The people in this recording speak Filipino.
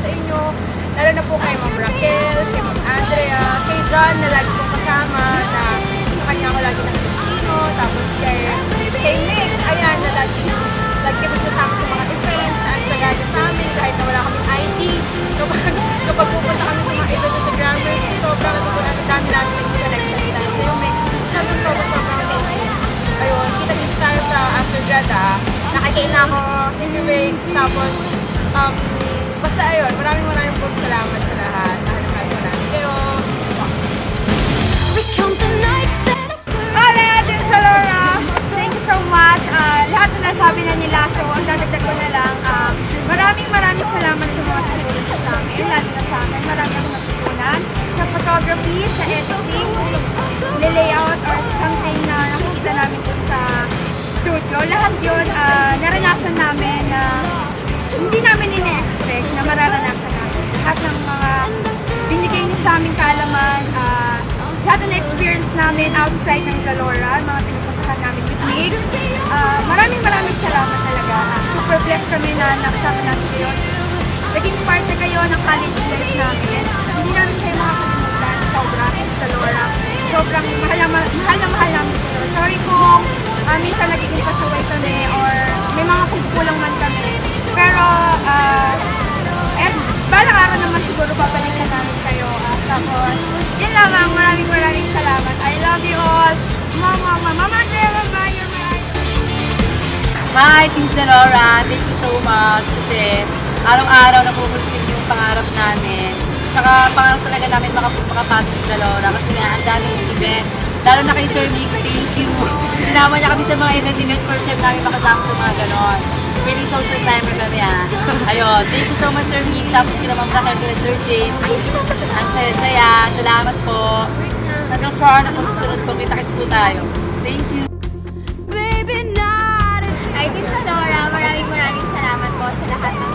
sa inyo. Lalo na po kay Ma'am Raquel, kay Ma'am Andrea, kay John na lagi kong kasama, na sa kanya ako lagi ng Cristino, tapos kay Mix, ayan, na lagi kami kasama sa mga events, na ang sagada sa amin, kahit na wala kaming ID. Kapag pupunta kami sa mga events sa Grammys, sobrang natutunan ang dami namin nag-connect sa yung Mix. Sobrang thank you. Ayun, kita-kita tayo sa undergrad nakakain na ako, heavyweights, tapos basta ayun, maraming po salamat sa lahat. Nakalimutan ko namin kayo. Hola, din sa Laura! Thank you so much. Lahat na nasabi na nila, so ang dadagdag ko na lang. Maraming salamat sa mga tumulong sa amin, lalo na sa amin. Marami akong natutunan sa photography, sa editing, sa layout, or something na nakikita namin dun sa studio. Lahat yun, naranasan namin na hindi namin ina-expect na mararanasan namin. Lahat ng mga binigay niyo sa aming kaalaman, lahat ng experience namin outside ng Zalora, mga pinupuntahan namin with Migs. Maraming salamat talaga. Super blessed kami na nakasama natin kayo. Naging part na kayo ng college life namin. Hindi namin kayo makakalimutan. Sobrang Zalora. Sobrang mahal na mahal namin kayo. Sorry kung minsan nagiging pasaway kami or may mga kukulang man kami. Pero, balang araw naman siguro babalikan namin kayo. Tapos, yun lamang. Maraming salamat. I love you all. Mama, you're right. Hi, Team Zalora. Thank you so much kasi araw-araw napupulfil yung pangarap namin. Tsaka pangarap talaga namin makapasok sa Zalora kasi nga ang daming event. Lalo na kay Sir Mix, thank you. Sinama niya kami sa mga event first time namin makasama sa mga ganon. Really social timer kami Ayun, thank you so much Sir Mix. Tapos kina Ma'am Raquel, kina Sir James. Ang saya-saya. Salamat po. Hanggang sa ano po susunod po, kita-kits po tayo. Thank you. Ay, Team Zalora, maraming salamat po sa lahat ng